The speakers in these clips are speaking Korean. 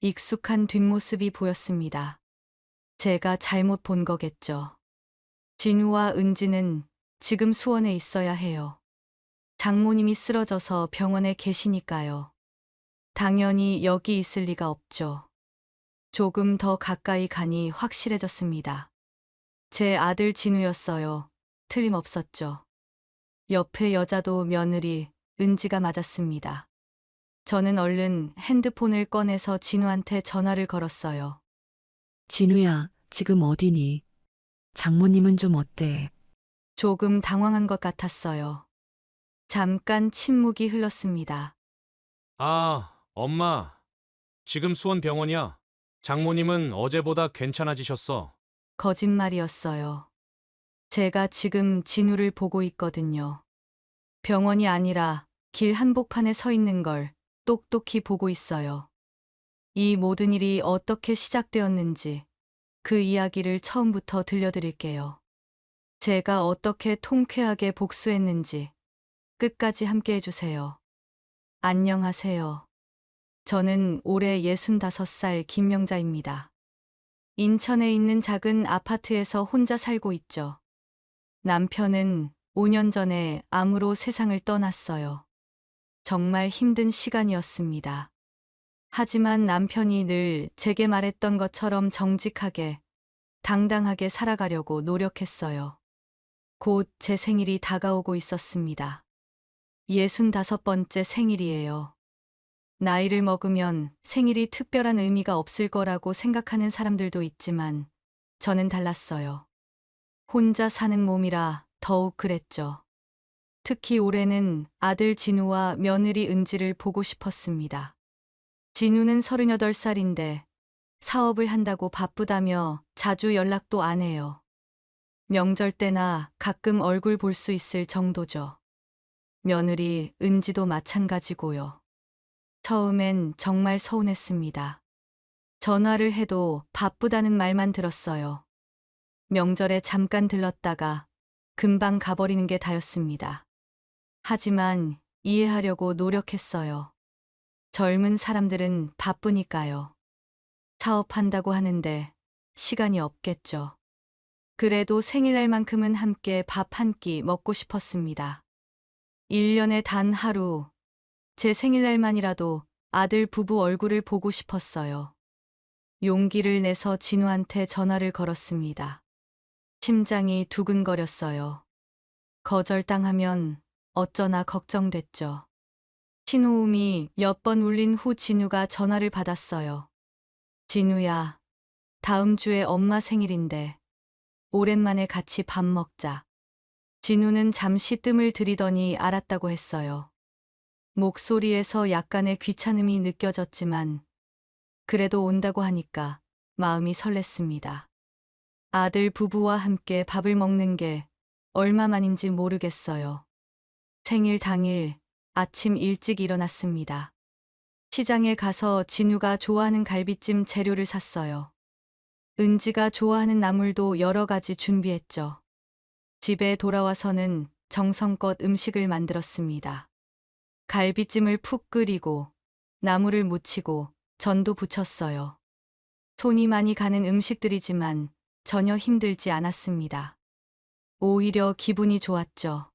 익숙한 뒷모습이 보였습니다. 제가 잘못 본 거겠죠. 진우와 은지는 지금 수원에 있어야 해요. 장모님이 쓰러져서 병원에 계시니까요. 당연히 여기 있을 리가 없죠. 조금 더 가까이 가니 확실해졌습니다. 제 아들 진우였어요. 틀림없었죠. 옆에 여자도 며느리 은지가 맞았습니다. 저는 얼른 핸드폰을 꺼내서 진우한테 전화를 걸었어요. 진우야, 지금 어디니? 장모님은 좀 어때? 조금 당황한 것 같았어요. 잠깐 침묵이 흘렀습니다. 아, 엄마. 지금 수원 병원이야. 장모님은 어제보다 괜찮아지셨어. 거짓말이었어요. 제가 지금 진우를 보고 있거든요. 병원이 아니라 길 한복판에 서 있는 걸 똑똑히 보고 있어요. 이 모든 일이 어떻게 시작되었는지 그 이야기를 처음부터 들려드릴게요. 제가 어떻게 통쾌하게 복수했는지 끝까지 함께 해주세요. 안녕하세요. 저는 올해 65살 김명자입니다. 인천에 있는 작은 아파트에서 혼자 살고 있죠. 남편은 5년 전에 암으로 세상을 떠났어요. 정말 힘든 시간이었습니다. 하지만 남편이 늘 제게 말했던 것처럼 정직하게, 당당하게 살아가려고 노력했어요. 곧 제 생일이 다가오고 있었습니다. 65번째 생일이에요. 나이를 먹으면 생일이 특별한 의미가 없을 거라고 생각하는 사람들도 있지만 저는 달랐어요. 혼자 사는 몸이라 더욱 그랬죠. 특히 올해는 아들 진우와 며느리 은지를 보고 싶었습니다. 진우는 38살인데 사업을 한다고 바쁘다며 자주 연락도 안 해요. 명절 때나 가끔 얼굴 볼 수 있을 정도죠. 며느리 은지도 마찬가지고요. 처음엔 정말 서운했습니다. 전화를 해도 바쁘다는 말만 들었어요. 명절에 잠깐 들렀다가 금방 가버리는 게 다였습니다. 하지만 이해하려고 노력했어요. 젊은 사람들은 바쁘니까요. 사업한다고 하는데 시간이 없겠죠. 그래도 생일날만큼은 함께 밥 한 끼 먹고 싶었습니다. 1년에 단 하루, 제 생일날만이라도 아들 부부 얼굴을 보고 싶었어요. 용기를 내서 진우한테 전화를 걸었습니다. 심장이 두근거렸어요. 거절당하면 어쩌나 걱정됐죠. 신호음이 몇 번 울린 후 진우가 전화를 받았어요. 진우야, 다음 주에 엄마 생일인데 오랜만에 같이 밥 먹자. 진우는 잠시 뜸을 들이더니 알았다고 했어요. 목소리에서 약간의 귀찮음이 느껴졌지만 그래도 온다고 하니까 마음이 설렜습니다. 아들 부부와 함께 밥을 먹는 게 얼마만인지 모르겠어요. 생일 당일 아침 일찍 일어났습니다. 시장에 가서 진우가 좋아하는 갈비찜 재료를 샀어요. 은지가 좋아하는 나물도 여러 가지 준비했죠. 집에 돌아와서는 정성껏 음식을 만들었습니다. 갈비찜을 푹 끓이고 나물을 무치고 전도 부쳤어요. 손이 많이 가는 음식들이지만 전혀 힘들지 않았습니다. 오히려 기분이 좋았죠.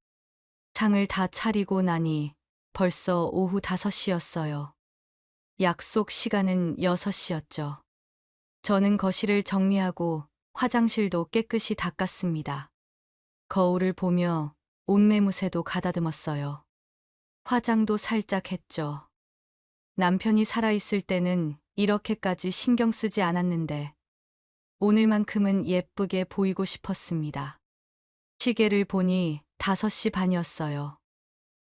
상을 다 차리고 나니 벌써 오후 5시였어요. 약속 시간은 6시였죠. 저는 거실을 정리하고 화장실도 깨끗이 닦았습니다. 거울을 보며 옷매무새도 가다듬었어요. 화장도 살짝 했죠. 남편이 살아있을 때는 이렇게까지 신경 쓰지 않았는데 오늘만큼은 예쁘게 보이고 싶었습니다. 시계를 보니 5시 반이었어요.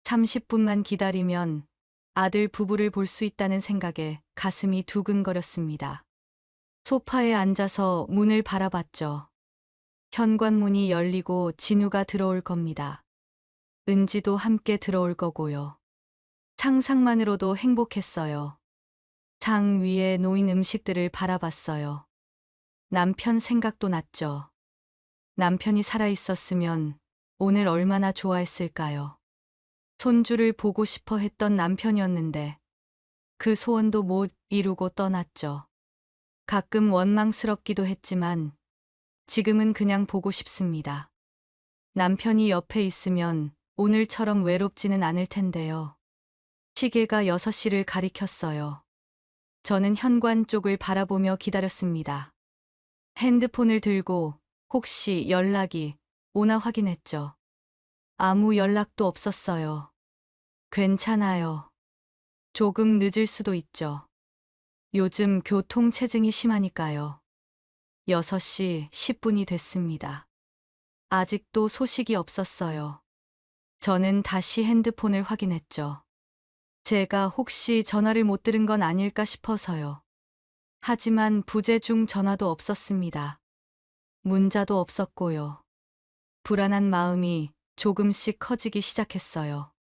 30분만 기다리면 아들 부부를 볼 수 있다는 생각에 가슴이 두근거렸습니다. 소파에 앉아서 문을 바라봤죠. 현관문이 열리고 진우가 들어올 겁니다. 은지도 함께 들어올 거고요. 상상만으로도 행복했어요. 상 위에 놓인 음식들을 바라봤어요. 남편 생각도 났죠. 남편이 살아있었으면 오늘 얼마나 좋아했을까요? 손주를 보고 싶어 했던 남편이었는데 그 소원도 못 이루고 떠났죠. 가끔 원망스럽기도 했지만 지금은 그냥 보고 싶습니다. 남편이 옆에 있으면 오늘처럼 외롭지는 않을 텐데요. 시계가 6시를 가리켰어요. 저는 현관 쪽을 바라보며 기다렸습니다. 핸드폰을 들고 혹시 연락이 오나 확인했죠. 아무 연락도 없었어요. 괜찮아요. 조금 늦을 수도 있죠. 요즘 교통체증이 심하니까요. 6시 10분이 됐습니다. 아직도 소식이 없었어요. 저는 다시 핸드폰을 확인했죠. 제가 혹시 전화를 못 들은 건 아닐까 싶어서요. 하지만 부재 중 전화도 없었습니다. 문자도 없었고요. 불안한 마음이 조금씩 커지기 시작했어요.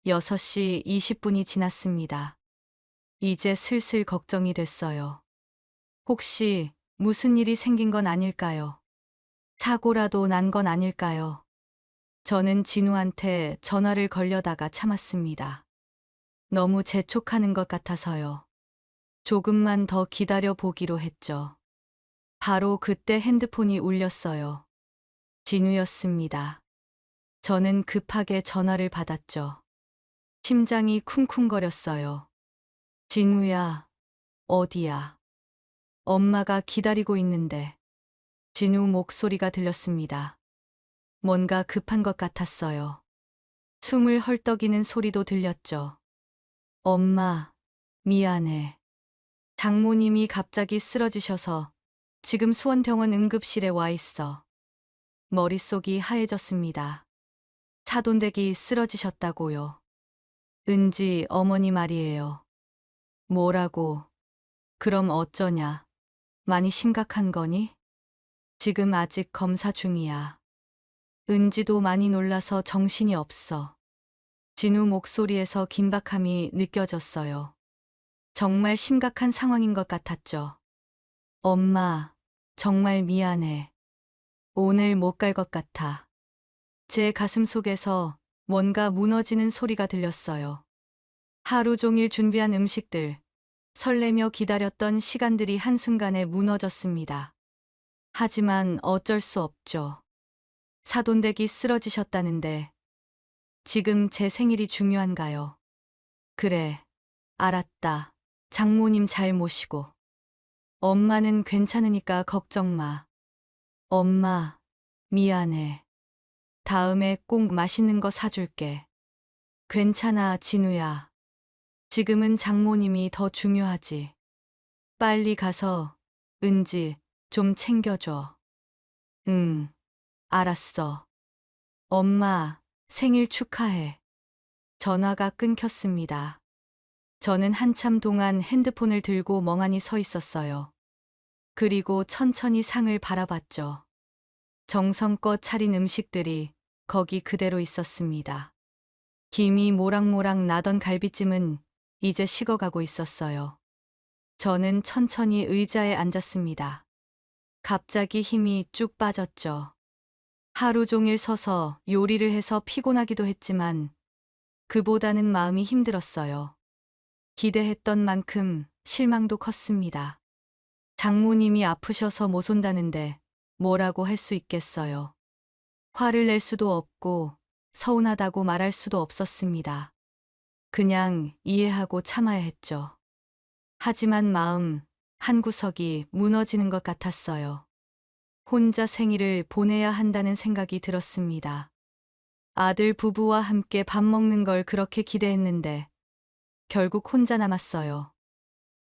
6시 20분이 지났습니다. 이제 슬슬 걱정이 됐어요. 혹시 무슨 일이 생긴 건 아닐까요? 사고라도 난 건 아닐까요? 저는 진우한테 전화를 걸려다가 참았습니다. 너무 재촉하는 것 같아서요. 조금만 더 기다려 보기로 했죠. 바로 그때 핸드폰이 울렸어요. 진우였습니다. 저는 급하게 전화를 받았죠. 심장이 쿵쿵거렸어요. 진우야, 어디야? 엄마가 기다리고 있는데. 진우 목소리가 들렸습니다. 뭔가 급한 것 같았어요. 숨을 헐떡이는 소리도 들렸죠. 엄마, 미안해. 장모님이 갑자기 쓰러지셔서 지금 수원병원 응급실에 와 있어. 머릿속이 하얘졌습니다. 사돈댁이 쓰러지셨다고요. 은지 어머니 말이에요. 뭐라고? 그럼 어쩌냐? 많이 심각한 거니? 지금 아직 검사 중이야. 은지도 많이 놀라서 정신이 없어. 진우 목소리에서 긴박함이 느껴졌어요. 정말 심각한 상황인 것 같았죠. 엄마, 정말 미안해. 오늘 못 갈 것 같아. 제 가슴 속에서 뭔가 무너지는 소리가 들렸어요. 하루 종일 준비한 음식들, 설레며 기다렸던 시간들이 한순간에 무너졌습니다. 하지만 어쩔 수 없죠. 사돈댁이 쓰러지셨다는데 지금 제 생일이 중요한가요? 그래, 알았다. 장모님 잘 모시고. 엄마는 괜찮으니까 걱정 마. 엄마, 미안해. 다음에 꼭 맛있는 거 사줄게. 괜찮아, 진우야. 지금은 장모님이 더 중요하지. 빨리 가서 은지 좀 챙겨줘. 응, 알았어. 엄마, 생일 축하해. 전화가 끊겼습니다. 저는 한참 동안 핸드폰을 들고 멍하니 서 있었어요. 그리고 천천히 상을 바라봤죠. 정성껏 차린 음식들이 거기 그대로 있었습니다. 김이 모락모락 나던 갈비찜은 이제 식어가고 있었어요. 저는 천천히 의자에 앉았습니다. 갑자기 힘이 쭉 빠졌죠. 하루 종일 서서 요리를 해서 피곤하기도 했지만 그보다는 마음이 힘들었어요. 기대했던 만큼 실망도 컸습니다. 장모님이 아프셔서 못 온다는데 뭐라고 할 수 있겠어요. 화를 낼 수도 없고 서운하다고 말할 수도 없었습니다. 그냥 이해하고 참아야 했죠. 하지만 마음 한구석이 무너지는 것 같았어요. 혼자 생일을 보내야 한다는 생각이 들었습니다. 아들 부부와 함께 밥 먹는 걸 그렇게 기대했는데 결국 혼자 남았어요.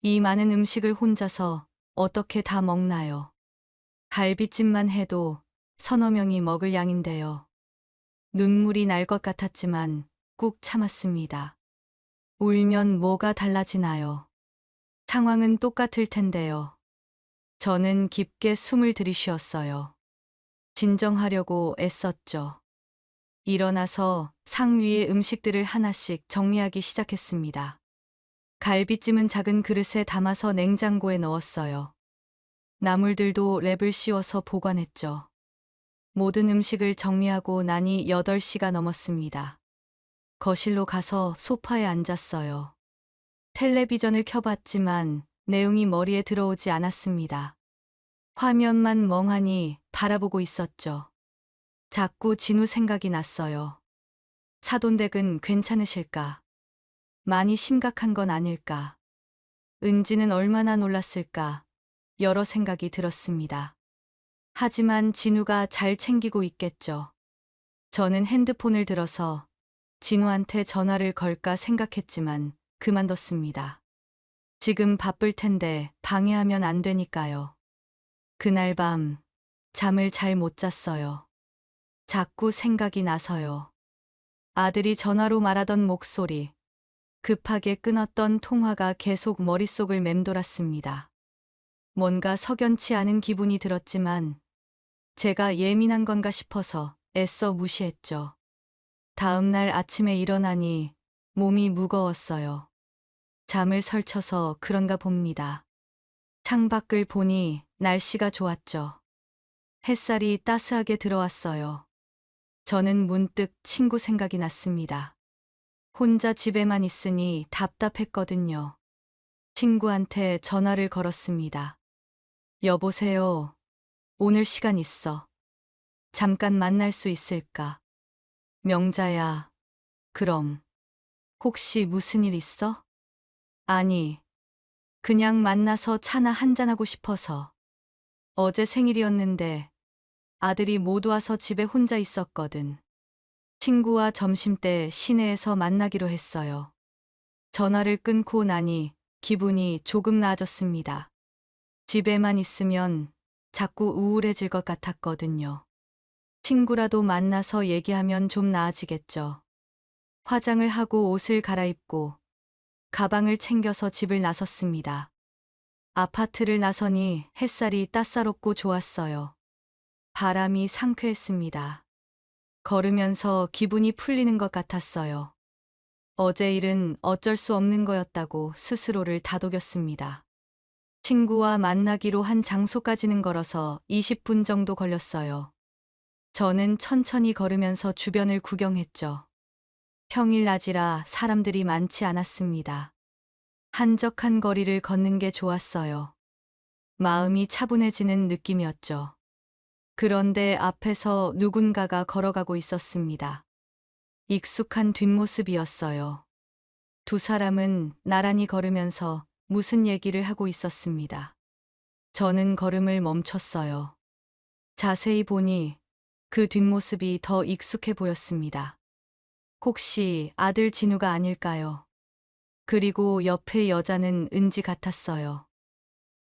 이 많은 음식을 혼자서 어떻게 다 먹나요? 갈비찜만 해도 서너 명이 먹을 양인데요. 눈물이 날 것 같았지만 꾹 참았습니다. 울면 뭐가 달라지나요? 상황은 똑같을 텐데요. 저는 깊게 숨을 들이쉬었어요. 진정하려고 애썼죠. 일어나서 상 위의 음식들을 하나씩 정리하기 시작했습니다. 갈비찜은 작은 그릇에 담아서 냉장고에 넣었어요. 나물들도 랩을 씌워서 보관했죠. 모든 음식을 정리하고 나니 8시가 넘었습니다. 거실로 가서 소파에 앉았어요. 텔레비전을 켜봤지만 내용이 머리에 들어오지 않았습니다. 화면만 멍하니 바라보고 있었죠. 자꾸 진우 생각이 났어요. 사돈댁은 괜찮으실까? 많이 심각한 건 아닐까? 은지는 얼마나 놀랐을까? 여러 생각이 들었습니다. 하지만 진우가 잘 챙기고 있겠죠. 저는 핸드폰을 들어서 진우한테 전화를 걸까 생각했지만 그만뒀습니다. 지금 바쁠 텐데 방해하면 안 되니까요. 그날 밤 잠을 잘 못 잤어요. 자꾸 생각이 나서요. 아들이 전화로 말하던 목소리, 급하게 끊었던 통화가 계속 머릿속을 맴돌았습니다. 뭔가 석연치 않은 기분이 들었지만 제가 예민한 건가 싶어서 애써 무시했죠. 다음 날 아침에 일어나니 몸이 무거웠어요. 잠을 설쳐서 그런가 봅니다. 창밖을 보니 날씨가 좋았죠. 햇살이 따스하게 들어왔어요. 저는 문득 친구 생각이 났습니다. 혼자 집에만 있으니 답답했거든요. 친구한테 전화를 걸었습니다. 여보세요. 오늘 시간 있어. 잠깐 만날 수 있을까? 명자야. 그럼. 혹시 무슨 일 있어? 아니, 그냥 만나서 차나 한잔하고 싶어서. 어제 생일이었는데 아들이 못 와서 집에 혼자 있었거든. 친구와 점심때 시내에서 만나기로 했어요. 전화를 끊고 나니 기분이 조금 나아졌습니다. 집에만 있으면 자꾸 우울해질 것 같았거든요. 친구라도 만나서 얘기하면 좀 나아지겠죠. 화장을 하고 옷을 갈아입고 가방을 챙겨서 집을 나섰습니다. 아파트를 나서니 햇살이 따사롭고 좋았어요. 바람이 상쾌했습니다. 걸으면서 기분이 풀리는 것 같았어요. 어제 일은 어쩔 수 없는 거였다고 스스로를 다독였습니다. 친구와 만나기로 한 장소까지는 걸어서 20분 정도 걸렸어요. 저는 천천히 걸으면서 주변을 구경했죠. 평일낮이라 사람들이 많지 않았습니다. 한적한 거리를 걷는 게 좋았어요. 마음이 차분해지는 느낌이었죠. 그런데 앞에서 누군가가 걸어가고 있었습니다. 익숙한 뒷모습이었어요. 두 사람은 나란히 걸으면서 무슨 얘기를 하고 있었습니다. 저는 걸음을 멈췄어요. 자세히 보니 그 뒷모습이 더 익숙해 보였습니다. 혹시 아들 진우가 아닐까요? 그리고 옆의 여자는 은지 같았어요.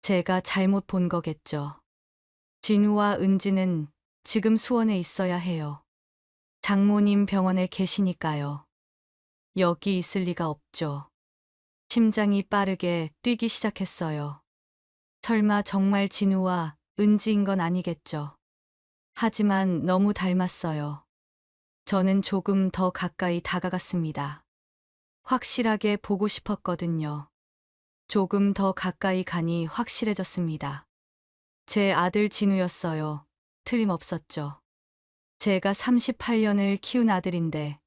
제가 잘못 본 거겠죠. 진우와 은지는 지금 수원에 있어야 해요. 장모님 병원에 계시니까요. 여기 있을 리가 없죠. 심장이 빠르게 뛰기 시작했어요. 설마 정말 진우와 은지인 건 아니겠죠. 하지만 너무 닮았어요. 저는 조금 더 가까이 다가갔습니다. 확실하게 보고 싶었거든요. 조금 더 가까이 가니 확실해졌습니다. 제 아들 진우였어요. 틀림없었죠. 제가 38년을 키운 아들인데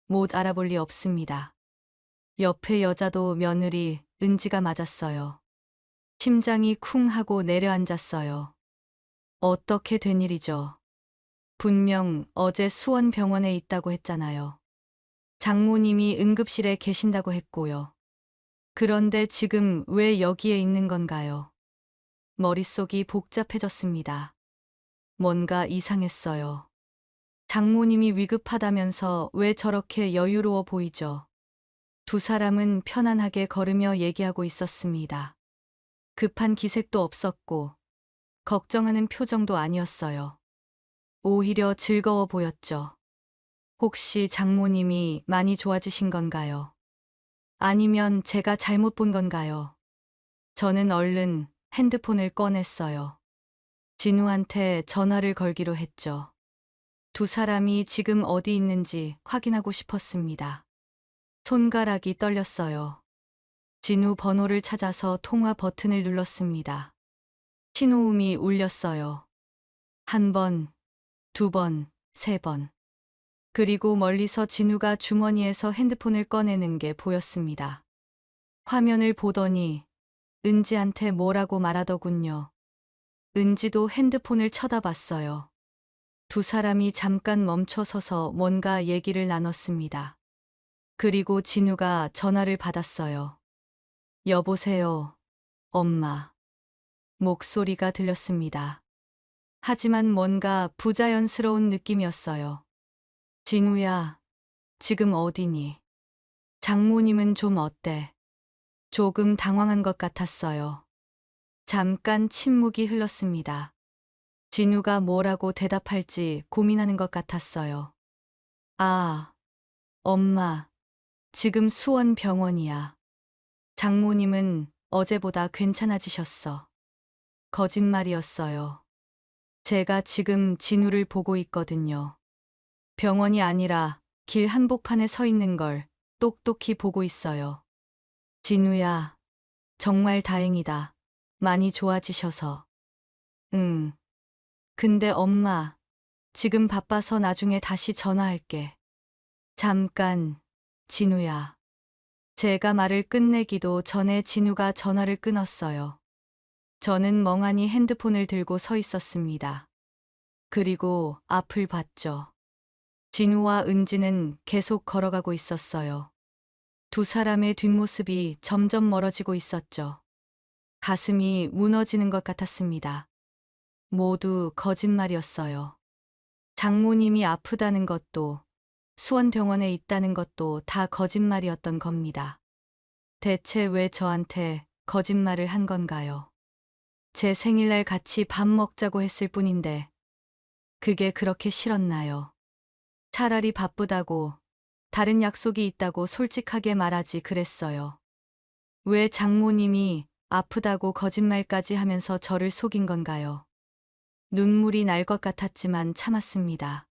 못 알아볼 리 없습니다. 옆에 여자도 며느리 은지가 맞았어요. 심장이 쿵 하고 내려앉았어요. 어떻게 된 일이죠? 분명 어제 수원병원에 있다고 했잖아요. 장모님이 응급실에 계신다고 했고요. 그런데 지금 왜 여기에 있는 건가요? 머릿속이 복잡해졌습니다. 뭔가 이상했어요. 장모님이 위급하다면서 왜 저렇게 여유로워 보이죠? 두 사람은 편안하게 걸으며 얘기하고 있었습니다. 급한 기색도 없었고, 걱정하는 표정도 아니었어요. 오히려 즐거워 보였죠. 혹시 장모님이 많이 좋아지신 건가요? 아니면 제가 잘못 본 건가요? 저는 얼른 핸드폰을 꺼냈어요. 진우한테 전화를 걸기로 했죠. 두 사람이 지금 어디 있는지 확인하고 싶었습니다. 손가락이 떨렸어요. 진우 번호를 찾아서 통화 버튼을 눌렀습니다. 신호음이 울렸어요. 한 번, 두 번, 세 번. 그리고 멀리서 진우가 주머니에서 핸드폰을 꺼내는 게 보였습니다. 화면을 보더니 은지한테 뭐라고 말하더군요. 은지도 핸드폰을 쳐다봤어요. 두 사람이 잠깐 멈춰서서 뭔가 얘기를 나눴습니다. 그리고 진우가 전화를 받았어요. 여보세요, 엄마. 목소리가 들렸습니다. 하지만 뭔가 부자연스러운 느낌이었어요. 진우야, 지금 어디니? 장모님은 좀 어때? 조금 당황한 것 같았어요. 잠깐 침묵이 흘렀습니다. 진우가 뭐라고 대답할지 고민하는 것 같았어요. 아, 엄마, 지금 수원 병원이야. 장모님은 어제보다 괜찮아지셨어. 거짓말이었어요. 제가 지금 진우를 보고 있거든요. 병원이 아니라 길 한복판에 서 있는 걸 똑똑히 보고 있어요. 진우야, 정말 다행이다. 많이 좋아지셔서. 응. 근데 엄마, 지금 바빠서 나중에 다시 전화할게. 잠깐, 진우야. 제가 말을 끝내기도 전에 진우가 전화를 끊었어요. 저는 멍하니 핸드폰을 들고 서 있었습니다. 그리고 앞을 봤죠. 진우와 은지는 계속 걸어가고 있었어요. 두 사람의 뒷모습이 점점 멀어지고 있었죠. 가슴이 무너지는 것 같았습니다. 모두 거짓말이었어요. 장모님이 아프다는 것도, 수원병원에 있다는 것도 다 거짓말이었던 겁니다. 대체 왜 저한테 거짓말을 한 건가요? 제 생일날 같이 밥 먹자고 했을 뿐인데, 그게 그렇게 싫었나요? 차라리 바쁘다고, 다른 약속이 있다고 솔직하게 말하지 그랬어요. 왜 장모님이 아프다고 거짓말까지 하면서 저를 속인 건가요? 눈물이 날 것 같았지만 참았습니다.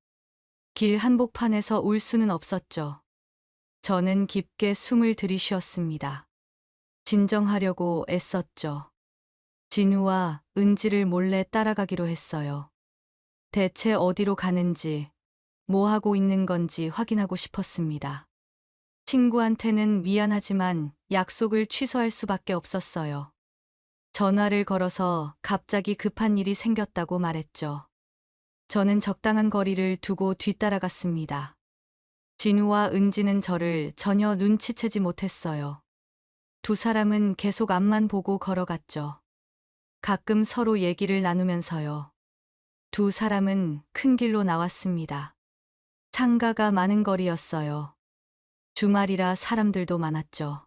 길 한복판에서 울 수는 없었죠. 저는 깊게 숨을 들이쉬었습니다. 진정하려고 애썼죠. 진우와 은지를 몰래 따라가기로 했어요. 대체 어디로 가는지, 뭐 하고 있는 건지 확인하고 싶었습니다. 친구한테는 미안하지만 약속을 취소할 수밖에 없었어요. 전화를 걸어서 갑자기 급한 일이 생겼다고 말했죠. 저는 적당한 거리를 두고 뒤따라갔습니다. 진우와 은지는 저를 전혀 눈치채지 못했어요. 두 사람은 계속 앞만 보고 걸어갔죠. 가끔 서로 얘기를 나누면서요. 두 사람은 큰 길로 나왔습니다. 상가가 많은 거리였어요. 주말이라 사람들도 많았죠.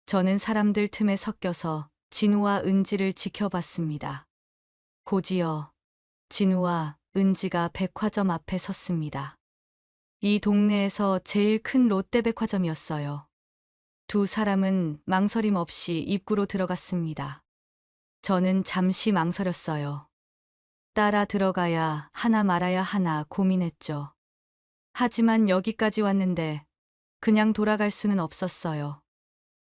저는 사람들 틈에 섞여서 진우와 은지를 지켜봤습니다. 곧이어 진우와 은지가 백화점 앞에 섰습니다. 이 동네에서 제일 큰 롯데백화점이었어요. 두 사람은 망설임 없이 입구로 들어갔습니다. 저는 잠시 망설였어요. 따라 들어가야 하나 말아야 하나 고민했죠. 하지만 여기까지 왔는데 그냥 돌아갈 수는 없었어요.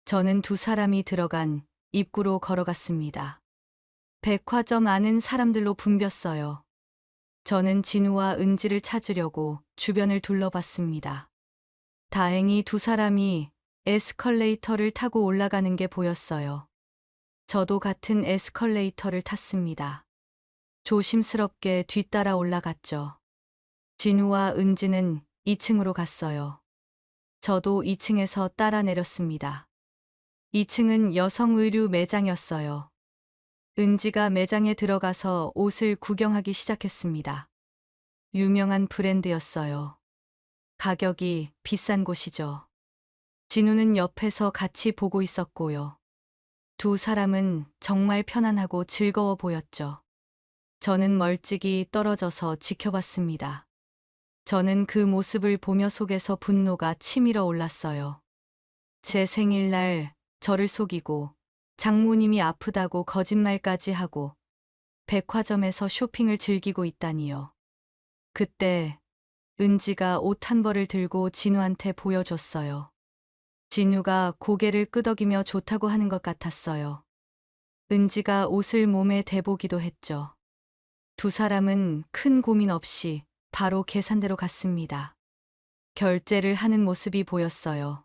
저는 두 사람이 들어간 입구로 걸어갔습니다. 백화점 안은 사람들로 붐볐어요. 저는 진우와 은지를 찾으려고 주변을 둘러봤습니다. 다행히 두 사람이 에스컬레이터를 타고 올라가는 게 보였어요. 저도 같은 에스컬레이터를 탔습니다. 조심스럽게 뒤따라 올라갔죠. 진우와 은지는 2층으로 갔어요. 저도 2층에서 따라 내렸습니다. 2층은 여성 의류 매장이었어요. 은지가 매장에 들어가서 옷을 구경하기 시작했습니다. 유명한 브랜드였어요. 가격이 비싼 곳이죠. 진우는 옆에서 같이 보고 있었고요. 두 사람은 정말 편안하고 즐거워 보였죠. 저는 멀찍이 떨어져서 지켜봤습니다. 저는 그 모습을 보며 속에서 분노가 치밀어 올랐어요. 제 생일날 저를 속이고 장모님이 아프다고 거짓말까지 하고 백화점에서 쇼핑을 즐기고 있다니요. 그때 은지가 옷 한 벌을 들고 진우한테 보여줬어요. 진우가 고개를 끄덕이며 좋다고 하는 것 같았어요. 은지가 옷을 몸에 대보기도 했죠. 두 사람은 큰 고민 없이 바로 계산대로 갔습니다. 결제를 하는 모습이 보였어요.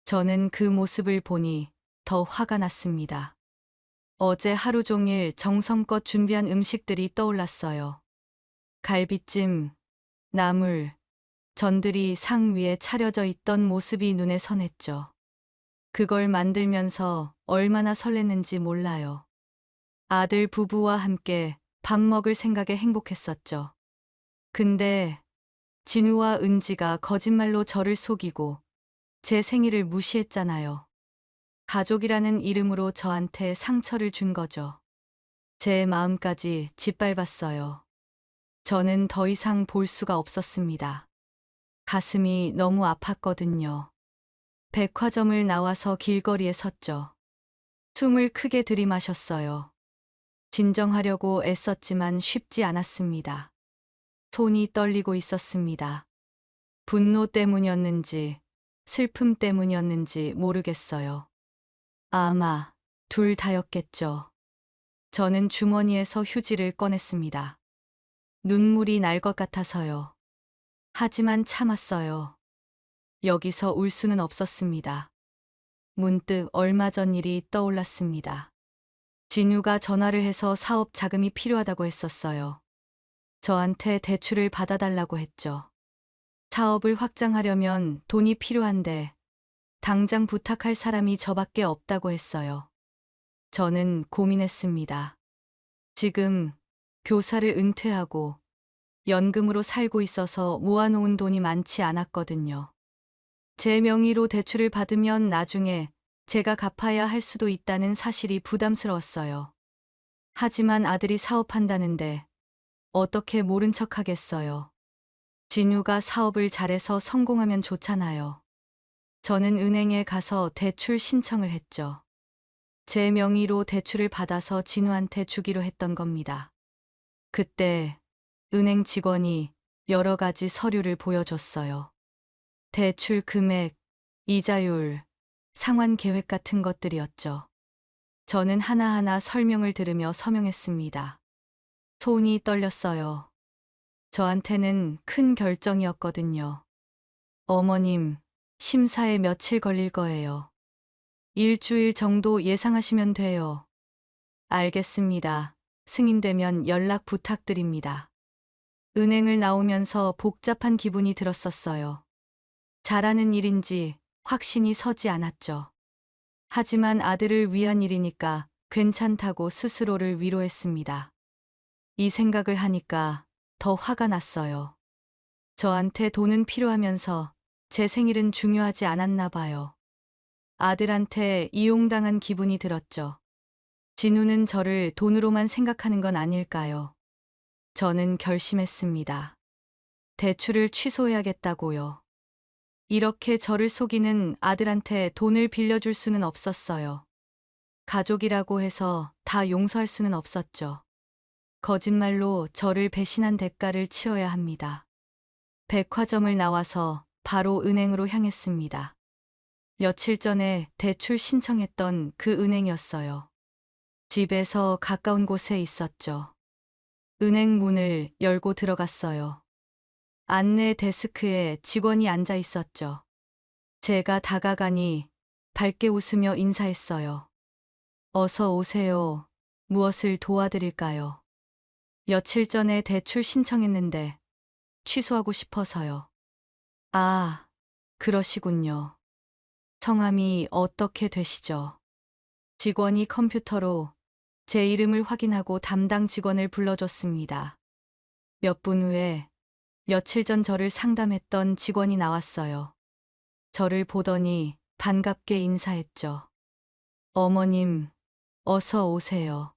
저는 그 모습을 보니 더 화가 났습니다. 어제 하루 종일 정성껏 준비한 음식들이 떠올랐어요. 갈비찜, 나물, 전들이 상 위에 차려져 있던 모습이 눈에 선했죠. 그걸 만들면서 얼마나 설렜는지 몰라요. 아들 부부와 함께 밥 먹을 생각에 행복했었죠. 근데 진우와 은지가 거짓말로 저를 속이고 제 생일을 무시했잖아요. 가족이라는 이름으로 저한테 상처를 준 거죠. 제 마음까지 짓밟았어요. 저는 더 이상 볼 수가 없었습니다. 가슴이 너무 아팠거든요. 백화점을 나와서 길거리에 섰죠. 숨을 크게 들이마셨어요. 진정하려고 애썼지만 쉽지 않았습니다. 손이 떨리고 있었습니다. 분노 때문이었는지 슬픔 때문이었는지 모르겠어요. 아마 둘 다였겠죠. 저는 주머니에서 휴지를 꺼냈습니다. 눈물이 날 것 같아서요. 하지만 참았어요. 여기서 울 수는 없었습니다. 문득 얼마 전 일이 떠올랐습니다. 진우가 전화를 해서 사업 자금이 필요하다고 했었어요. 저한테 대출을 받아달라고 했죠. 사업을 확장하려면 돈이 필요한데 당장 부탁할 사람이 저밖에 없다고 했어요. 저는 고민했습니다. 지금 교사를 은퇴하고 연금으로 살고 있어서 모아놓은 돈이 많지 않았거든요. 제 명의로 대출을 받으면 나중에 제가 갚아야 할 수도 있다는 사실이 부담스러웠어요. 하지만 아들이 사업한다는데 어떻게 모른 척 하겠어요. 진우가 사업을 잘해서 성공하면 좋잖아요. 저는 은행에 가서 대출 신청을 했죠. 제 명의로 대출을 받아서 진우한테 주기로 했던 겁니다. 그때 은행 직원이 여러 가지 서류를 보여줬어요. 대출 금액, 이자율, 상환 계획 같은 것들이었죠. 저는 하나하나 설명을 들으며 서명했습니다. 손이 떨렸어요. 저한테는 큰 결정이었거든요. 어머님, 심사에 며칠 걸릴 거예요. 일주일 정도 예상하시면 돼요. 알겠습니다. 승인되면 연락 부탁드립니다. 은행을 나오면서 복잡한 기분이 들었었어요. 잘하는 일인지 확신이 서지 않았죠. 하지만 아들을 위한 일이니까 괜찮다고 스스로를 위로했습니다. 이 생각을 하니까 더 화가 났어요. 저한테 돈은 필요하면서 제 생일은 중요하지 않았나 봐요. 아들한테 이용당한 기분이 들었죠. 진우는 저를 돈으로만 생각하는 건 아닐까요? 저는 결심했습니다. 대출을 취소해야겠다고요. 이렇게 저를 속이는 아들한테 돈을 빌려줄 수는 없었어요. 가족이라고 해서 다 용서할 수는 없었죠. 거짓말로 저를 배신한 대가를 치러야 합니다. 백화점을 나와서 바로 은행으로 향했습니다. 며칠 전에 대출 신청했던 그 은행이었어요. 집에서 가까운 곳에 있었죠. 은행 문을 열고 들어갔어요. 안내 데스크에 직원이 앉아 있었죠. 제가 다가가니 밝게 웃으며 인사했어요. 어서 오세요. 무엇을 도와드릴까요? 며칠 전에 대출 신청했는데 취소하고 싶어서요. 아, 그러시군요. 성함이 어떻게 되시죠? 직원이 컴퓨터로 제 이름을 확인하고 담당 직원을 불러줬습니다. 몇 분 후에 며칠 전 저를 상담했던 직원이 나왔어요. 저를 보더니 반갑게 인사했죠. 어머님, 어서 오세요.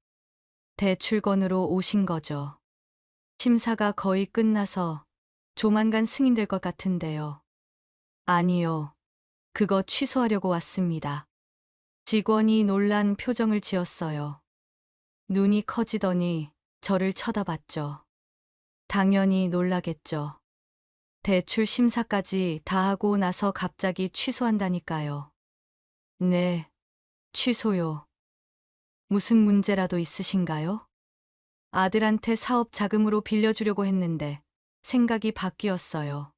대출건으로 오신 거죠. 심사가 거의 끝나서 조만간 승인될 것 같은데요. 아니요. 그거 취소하려고 왔습니다. 직원이 놀란 표정을 지었어요. 눈이 커지더니 저를 쳐다봤죠. 당연히 놀라겠죠. 대출 심사까지 다 하고 나서 갑자기 취소한다니까요. 네, 취소요. 무슨 문제라도 있으신가요? 아들한테 사업 자금으로 빌려주려고 했는데 생각이 바뀌었어요.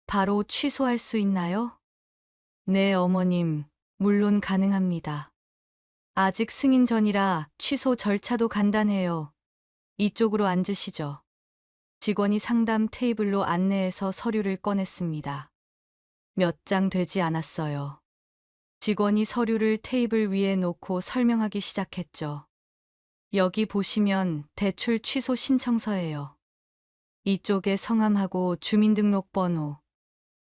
바로 취소할 수 있나요? 네, 어머님. 물론 가능합니다. 아직 승인 전이라 취소 절차도 간단해요. 이쪽으로 앉으시죠. 직원이 상담 테이블로 안내해서 서류를 꺼냈습니다. 몇 장 되지 않았어요. 직원이 서류를 테이블 위에 놓고 설명하기 시작했죠. 여기 보시면 대출 취소 신청서예요. 이쪽에 성함하고 주민등록번호,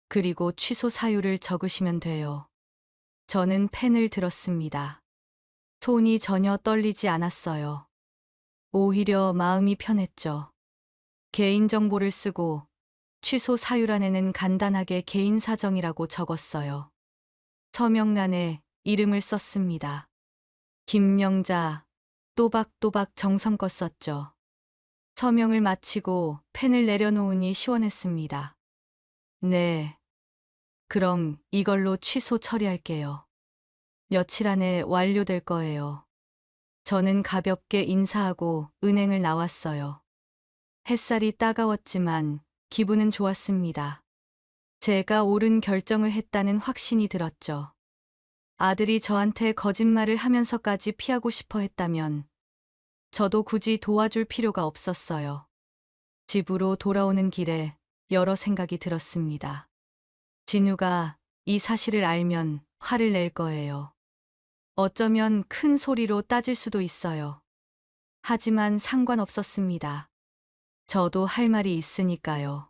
그리고 취소 사유를 적으시면 돼요. 저는 펜을 들었습니다. 손이 전혀 떨리지 않았어요. 오히려 마음이 편했죠. 개인정보를 쓰고 취소 사유란에는 간단하게 개인 사정이라고 적었어요. 서명란에 이름을 썼습니다. 김명자, 또박또박 정성껏 썼죠. 서명을 마치고 펜을 내려놓으니 시원했습니다. 네. 그럼 이걸로 취소 처리할게요. 며칠 안에 완료될 거예요. 저는 가볍게 인사하고 은행을 나왔어요. 햇살이 따가웠지만 기분은 좋았습니다. 제가 옳은 결정을 했다는 확신이 들었죠. 아들이 저한테 거짓말을 하면서까지 피하고 싶어 했다면 저도 굳이 도와줄 필요가 없었어요. 집으로 돌아오는 길에 여러 생각이 들었습니다. 진우가 이 사실을 알면 화를 낼 거예요. 어쩌면 큰 소리로 따질 수도 있어요. 하지만 상관없었습니다. 저도 할 말이 있으니까요.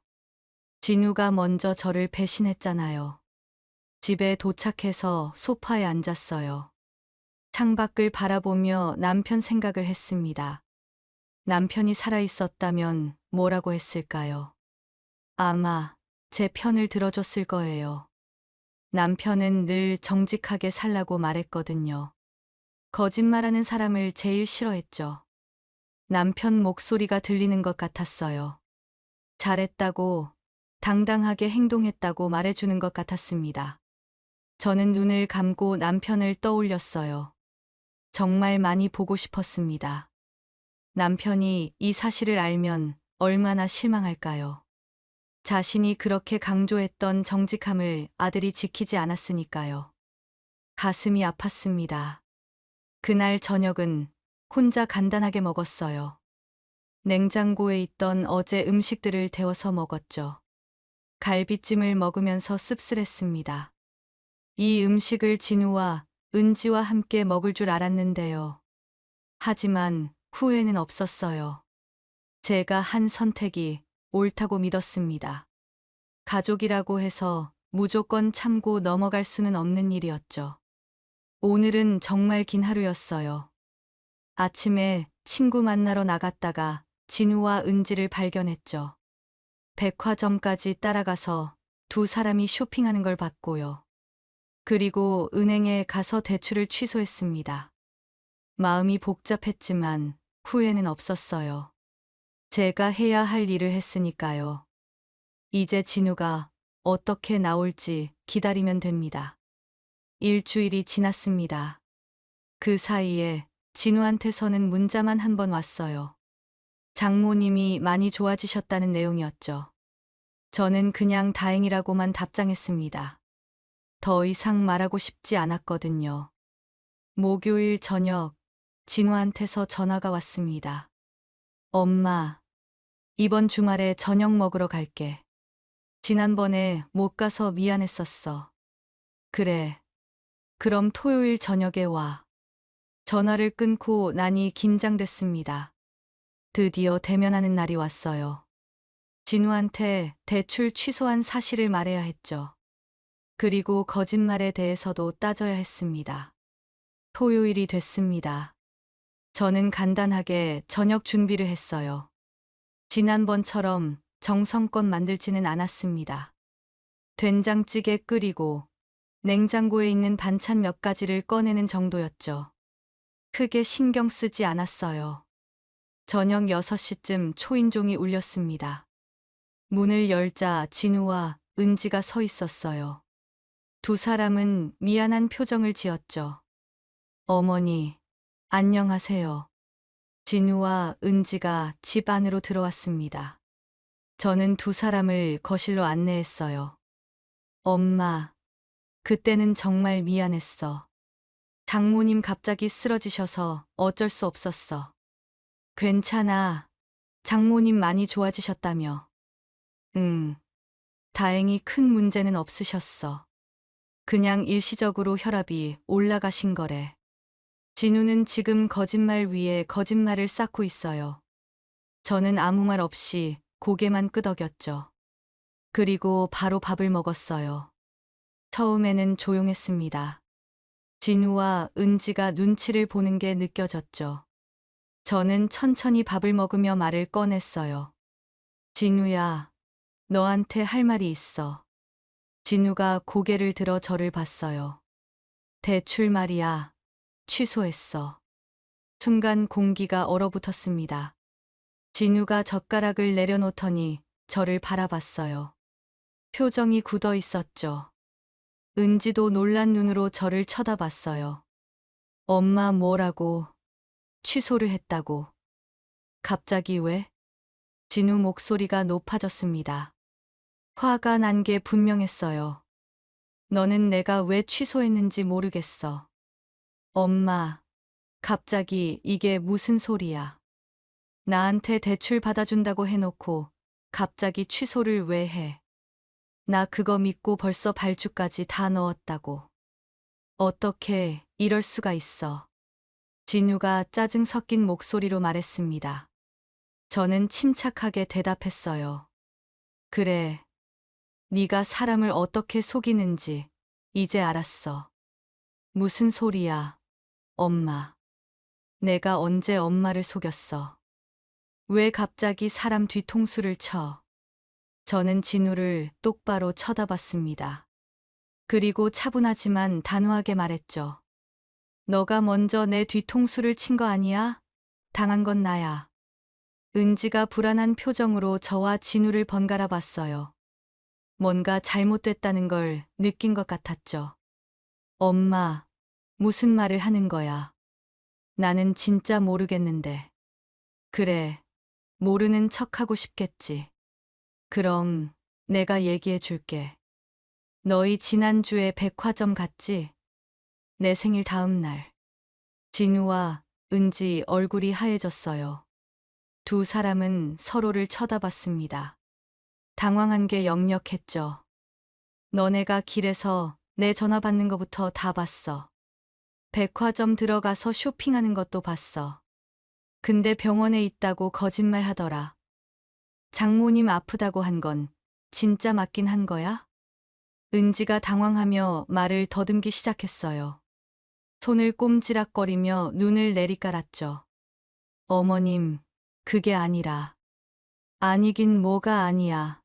진우가 먼저 저를 배신했잖아요. 집에 도착해서 소파에 앉았어요. 창밖을 바라보며 남편 생각을 했습니다. 남편이 살아있었다면 뭐라고 했을까요? 아마 제 편을 들어줬을 거예요. 남편은 늘 정직하게 살라고 말했거든요. 거짓말하는 사람을 제일 싫어했죠. 남편 목소리가 들리는 것 같았어요. 잘했다고, 당당하게 행동했다고 말해주는 것 같았습니다. 저는 눈을 감고 남편을 떠올렸어요. 정말 많이 보고 싶었습니다. 남편이 이 사실을 알면 얼마나 실망할까요? 자신이 그렇게 강조했던 정직함을 아들이 지키지 않았으니까요. 가슴이 아팠습니다. 그날 저녁은 혼자 간단하게 먹었어요. 냉장고에 있던 어제 음식들을 데워서 먹었죠. 갈비찜을 먹으면서 씁쓸했습니다. 이 음식을 진우와 은지와 함께 먹을 줄 알았는데요. 하지만 후회는 없었어요. 제가 한 선택이 옳다고 믿었습니다. 가족이라고 해서 무조건 참고 넘어갈 수는 없는 일이었죠. 오늘은 정말 긴 하루였어요. 아침에 친구 만나러 나갔다가 진우와 은지를 발견했죠. 백화점까지 따라가서 두 사람이 쇼핑하는 걸 봤고요. 그리고 은행에 가서 대출을 취소했습니다. 마음이 복잡했지만 후회는 없었어요. 제가 해야 할 일을 했으니까요. 이제 진우가 어떻게 나올지 기다리면 됩니다. 일주일이 지났습니다. 그 사이에 진우한테서는 문자만 한 번 왔어요. 장모님이 많이 좋아지셨다는 내용이었죠. 저는 그냥 다행이라고만 답장했습니다. 더 이상 말하고 싶지 않았거든요. 목요일 저녁, 진우한테서 전화가 왔습니다. 엄마, 이번 주말에 저녁 먹으러 갈게. 지난번에 못 가서 미안했었어. 그래. 그럼 토요일 저녁에 와. 전화를 끊고 나니 긴장됐습니다. 드디어 대면하는 날이 왔어요. 진우한테 대출 취소한 사실을 말해야 했죠. 그리고 거짓말에 대해서도 따져야 했습니다. 토요일이 됐습니다. 저는 간단하게 저녁 준비를 했어요. 지난번처럼 정성껏 만들지는 않았습니다. 된장찌개 끓이고 냉장고에 있는 반찬 몇 가지를 꺼내는 정도였죠. 크게 신경 쓰지 않았어요. 저녁 6시쯤 초인종이 울렸습니다. 문을 열자 진우와 은지가 서 있었어요. 두 사람은 미안한 표정을 지었죠. 어머니, 안녕하세요. 진우와 은지가 집 안으로 들어왔습니다. 저는 두 사람을 거실로 안내했어요. 엄마, 그때는 정말 미안했어. 장모님 갑자기 쓰러지셔서 어쩔 수 없었어. 괜찮아. 장모님 많이 좋아지셨다며. 응. 다행히 큰 문제는 없으셨어. 그냥 일시적으로 혈압이 올라가신 거래. 진우는 지금 거짓말 위에 거짓말을 쌓고 있어요. 저는 아무 말 없이 고개만 끄덕였죠. 그리고 바로 밥을 먹었어요. 처음에는 조용했습니다. 진우와 은지가 눈치를 보는 게 느껴졌죠. 저는 천천히 밥을 먹으며 말을 꺼냈어요. 진우야, 너한테 할 말이 있어. 진우가 고개를 들어 저를 봤어요. 대출 말이야. 취소했어. 순간 공기가 얼어붙었습니다. 진우가 젓가락을 내려놓더니 저를 바라봤어요. 표정이 굳어 있었죠. 은지도 놀란 눈으로 저를 쳐다봤어요. 엄마 뭐라고? 취소를 했다고. 갑자기 왜? 진우 목소리가 높아졌습니다. 화가 난 게 분명했어요. 너는 내가 왜 취소했는지 모르겠어. 엄마, 갑자기 이게 무슨 소리야? 나한테 대출 받아준다고 해놓고 갑자기 취소를 왜 해? 나 그거 믿고 벌써 발주까지 다 넣었다고. 어떻게 이럴 수가 있어? 진우가 짜증 섞인 목소리로 말했습니다. 저는 침착하게 대답했어요. 그래, 네가 사람을 어떻게 속이는지 이제 알았어. 무슨 소리야, 엄마. 내가 언제 엄마를 속였어? 왜 갑자기 사람 뒤통수를 쳐? 저는 진우를 똑바로 쳐다봤습니다. 그리고 차분하지만 단호하게 말했죠. 너가 먼저 내 뒤통수를 친 거 아니야? 당한 건 나야. 은지가 불안한 표정으로 저와 진우를 번갈아 봤어요. 뭔가 잘못됐다는 걸 느낀 것 같았죠. 엄마, 무슨 말을 하는 거야? 나는 진짜 모르겠는데. 그래, 모르는 척하고 싶겠지. 그럼 내가 얘기해 줄게. 너희 지난주에 백화점 갔지? 내 생일 다음 날. 진우와 은지 얼굴이 하얘졌어요. 두 사람은 서로를 쳐다봤습니다. 당황한 게 역력했죠. 너네가 길에서 내 전화 받는 거부터 다 봤어. 백화점 들어가서 쇼핑하는 것도 봤어. 근데 병원에 있다고 거짓말 하더라. 장모님 아프다고 한 건 진짜 맞긴 한 거야? 은지가 당황하며 말을 더듬기 시작했어요. 손을 꼼지락거리며 눈을 내리깔았죠. 어머님, 그게 아니라. 아니긴 뭐가 아니야.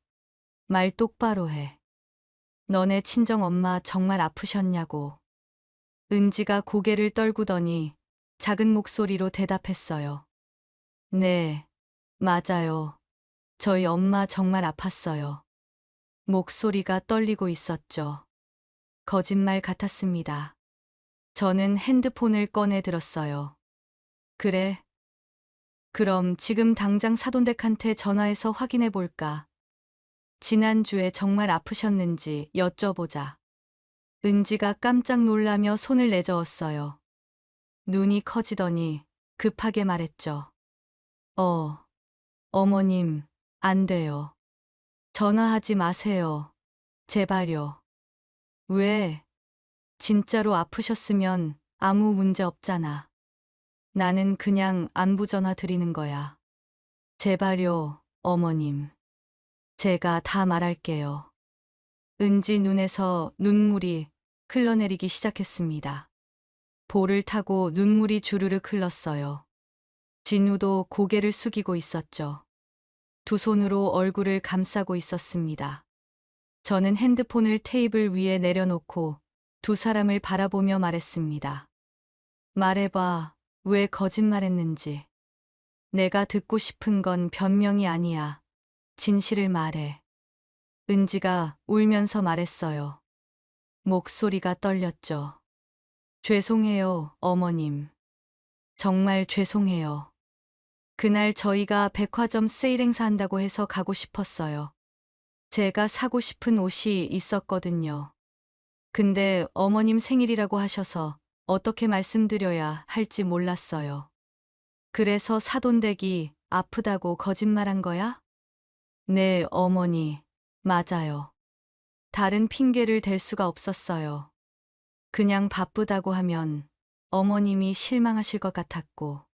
말 똑바로 해. 너네 친정엄마 정말 아프셨냐고. 은지가 고개를 떨구더니 작은 목소리로 대답했어요. 네, 맞아요. 저희 엄마 정말 아팠어요. 목소리가 떨리고 있었죠. 거짓말 같았습니다. 저는 핸드폰을 꺼내 들었어요. 그래. 그럼 지금 당장 사돈댁한테 전화해서 확인해 볼까? 지난주에 정말 아프셨는지 여쭤보자. 은지가 깜짝 놀라며 손을 내저었어요. 눈이 커지더니 급하게 말했죠. 어머님, 안 돼요. 전화하지 마세요. 제발요. 왜? 진짜로 아프셨으면 아무 문제 없잖아. 나는 그냥 안부 전화 드리는 거야. 제발요, 어머님. 제가 다 말할게요. 은지 눈에서 눈물이 흘러내리기 시작했습니다. 볼을 타고 눈물이 주르륵 흘렀어요. 진우도 고개를 숙이고 있었죠. 두 손으로 얼굴을 감싸고 있었습니다. 저는 핸드폰을 테이블 위에 내려놓고 두 사람을 바라보며 말했습니다. 말해봐, 왜 거짓말했는지. 내가 듣고 싶은 건 변명이 아니야. 진실을 말해. 은지가 울면서 말했어요. 목소리가 떨렸죠. 죄송해요, 어머님. 정말 죄송해요. 그날 저희가 백화점 세일 행사한다고 해서 가고 싶었어요. 제가 사고 싶은 옷이 있었거든요. 근데 어머님 생일이라고 하셔서 어떻게 말씀드려야 할지 몰랐어요. 그래서 사돈댁이 아프다고 거짓말한 거야? 네, 어머니. 맞아요. 다른 핑계를 댈 수가 없었어요. 그냥 바쁘다고 하면 어머님이 실망하실 것 같았고,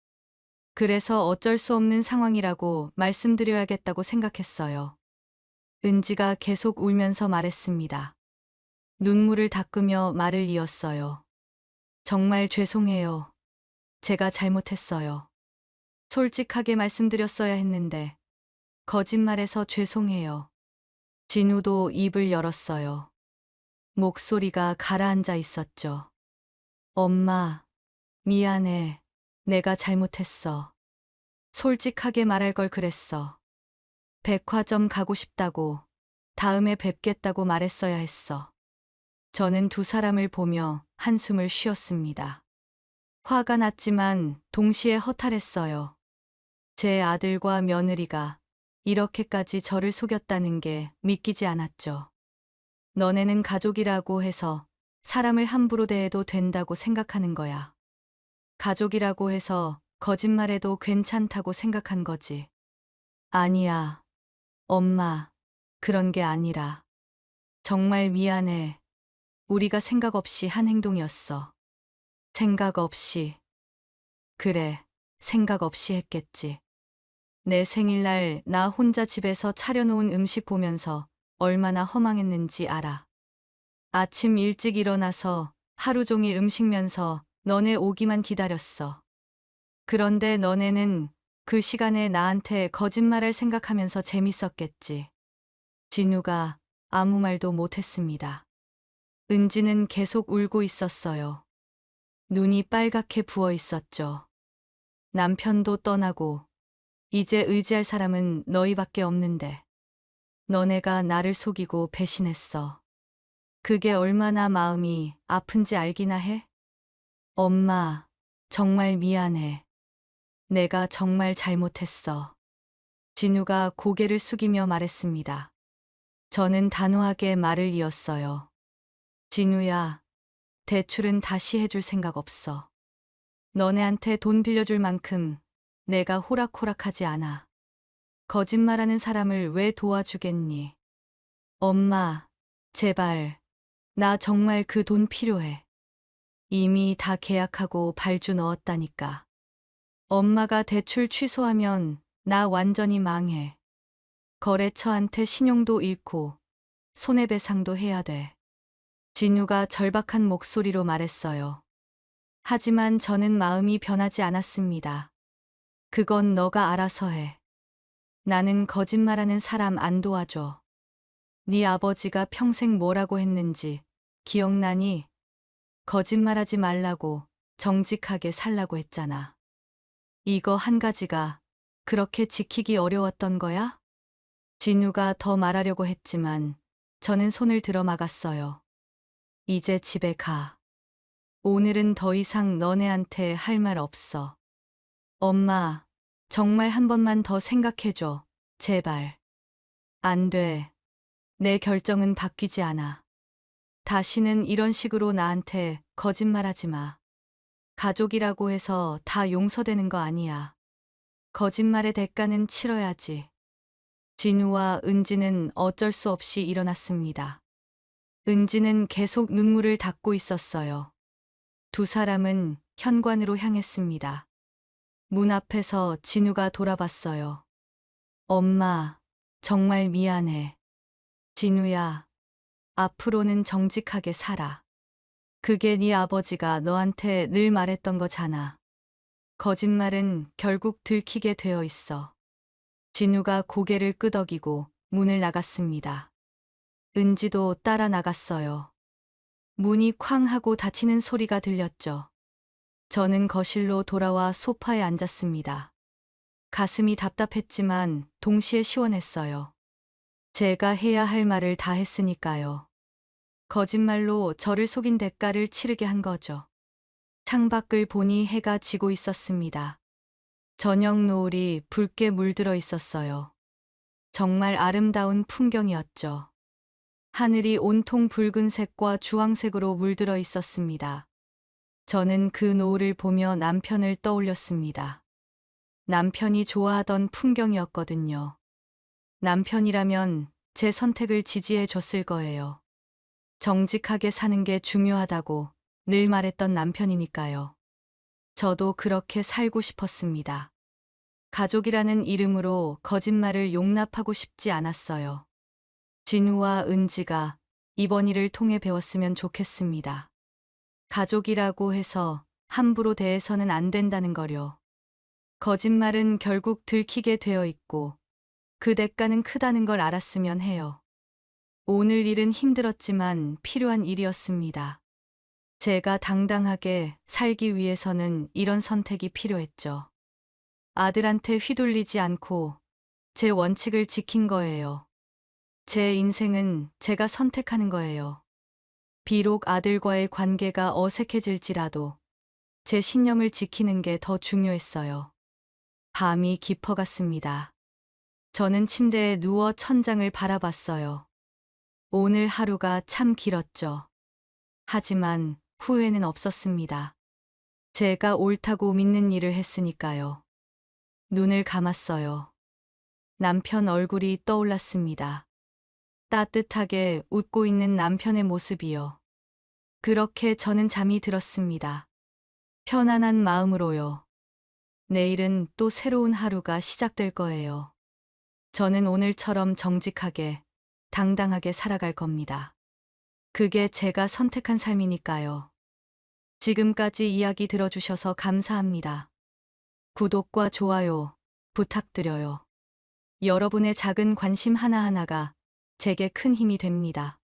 그래서 어쩔 수 없는 상황이라고 말씀드려야겠다고 생각했어요. 은지가 계속 울면서 말했습니다. 눈물을 닦으며 말을 이었어요. 정말 죄송해요. 제가 잘못했어요. 솔직하게 말씀드렸어야 했는데, 거짓말해서 죄송해요. 진우도 입을 열었어요. 목소리가 가라앉아 있었죠. 엄마, 미안해. 내가 잘못했어. 솔직하게 말할 걸 그랬어. 백화점 가고 싶다고, 다음에 뵙겠다고 말했어야 했어. 저는 두 사람을 보며 한숨을 쉬었습니다. 화가 났지만 동시에 허탈했어요. 제 아들과 며느리가 이렇게까지 저를 속였다는 게 믿기지 않았죠. 너네는 가족이라고 해서 사람을 함부로 대해도 된다고 생각하는 거야. 가족이라고 해서 거짓말해도 괜찮다고 생각한 거지. 아니야. 엄마, 그런 게 아니라. 정말 미안해. 우리가 생각 없이 한 행동이었어. 생각 없이. 그래, 생각 없이 했겠지. 내 생일날 나 혼자 집에서 차려놓은 음식 보면서 얼마나 허망했는지 알아. 아침 일찍 일어나서 하루 종일 음식면서 너네 오기만 기다렸어. 그런데 너네는 그 시간에 나한테 거짓말할 생각하면서 재밌었겠지. 진우가 아무 말도 못했습니다. 은지는 계속 울고 있었어요. 눈이 빨갛게 부어 있었죠. 남편도 떠나고 이제 의지할 사람은 너희밖에 없는데 너네가 나를 속이고 배신했어. 그게 얼마나 마음이 아픈지 알기나 해? 엄마, 정말 미안해. 내가 정말 잘못했어. 진우가 고개를 숙이며 말했습니다. 저는 단호하게 말을 이었어요. 진우야, 대출은 다시 해줄 생각 없어. 너네한테 돈 빌려줄 만큼 내가 호락호락하지 않아. 거짓말하는 사람을 왜 도와주겠니? 엄마, 제발. 나 정말 그 돈 필요해. 이미 다 계약하고 발주 넣었다니까. 엄마가 대출 취소하면 나 완전히 망해. 거래처한테 신용도 잃고 손해배상도 해야 돼. 진우가 절박한 목소리로 말했어요. 하지만 저는 마음이 변하지 않았습니다. 그건 너가 알아서 해. 나는 거짓말하는 사람 안 도와줘. 네 아버지가 평생 뭐라고 했는지 기억나니? 거짓말하지 말라고 정직하게 살라고 했잖아. 이거 한 가지가 그렇게 지키기 어려웠던 거야? 진우가 더 말하려고 했지만 저는 손을 들어 막았어요. 이제 집에 가. 오늘은 더 이상 너네한테 할 말 없어. 엄마, 정말 한 번만 더 생각해줘. 제발. 안 돼. 내 결정은 바뀌지 않아. 다시는 이런 식으로 나한테 거짓말하지 마. 가족이라고 해서 다 용서되는 거 아니야. 거짓말의 대가는 치러야지. 진우와 은지는 어쩔 수 없이 일어났습니다. 은지는 계속 눈물을 닦고 있었어요. 두 사람은 현관으로 향했습니다. 문 앞에서 진우가 돌아봤어요. 엄마, 정말 미안해. 진우야, 앞으로는 정직하게 살아. 그게 네 아버지가 너한테 늘 말했던 거잖아. 거짓말은 결국 들키게 되어 있어. 진우가 고개를 끄덕이고 문을 나갔습니다. 은지도 따라 나갔어요. 문이 쾅 하고 닫히는 소리가 들렸죠. 저는 거실로 돌아와 소파에 앉았습니다. 가슴이 답답했지만 동시에 시원했어요. 제가 해야 할 말을 다 했으니까요. 거짓말로 저를 속인 대가를 치르게 한 거죠. 창밖을 보니 해가 지고 있었습니다. 저녁 노을이 붉게 물들어 있었어요. 정말 아름다운 풍경이었죠. 하늘이 온통 붉은색과 주황색으로 물들어 있었습니다. 저는 그 노을을 보며 남편을 떠올렸습니다. 남편이 좋아하던 풍경이었거든요. 남편이라면 제 선택을 지지해 줬을 거예요. 정직하게 사는 게 중요하다고 늘 말했던 남편이니까요. 저도 그렇게 살고 싶었습니다. 가족이라는 이름으로 거짓말을 용납하고 싶지 않았어요. 진우와 은지가 이번 일을 통해 배웠으면 좋겠습니다. 가족이라고 해서 함부로 대해서는 안 된다는 거요. 거짓말은 결국 들키게 되어 있고 그 대가는 크다는 걸 알았으면 해요. 오늘 일은 힘들었지만 필요한 일이었습니다. 제가 당당하게 살기 위해서는 이런 선택이 필요했죠. 아들한테 휘둘리지 않고 제 원칙을 지킨 거예요. 제 인생은 제가 선택하는 거예요. 비록 아들과의 관계가 어색해질지라도 제 신념을 지키는 게 더 중요했어요. 밤이 깊어갔습니다. 저는 침대에 누워 천장을 바라봤어요. 오늘 하루가 참 길었죠. 하지만 후회는 없었습니다. 제가 옳다고 믿는 일을 했으니까요. 눈을 감았어요. 남편 얼굴이 떠올랐습니다. 따뜻하게 웃고 있는 남편의 모습이요. 그렇게 저는 잠이 들었습니다. 편안한 마음으로요. 내일은 또 새로운 하루가 시작될 거예요. 저는 오늘처럼 정직하게, 당당하게 살아갈 겁니다. 그게 제가 선택한 삶이니까요. 지금까지 이야기 들어주셔서 감사합니다. 구독과 좋아요 부탁드려요. 여러분의 작은 관심 하나하나가 제게 큰 힘이 됩니다.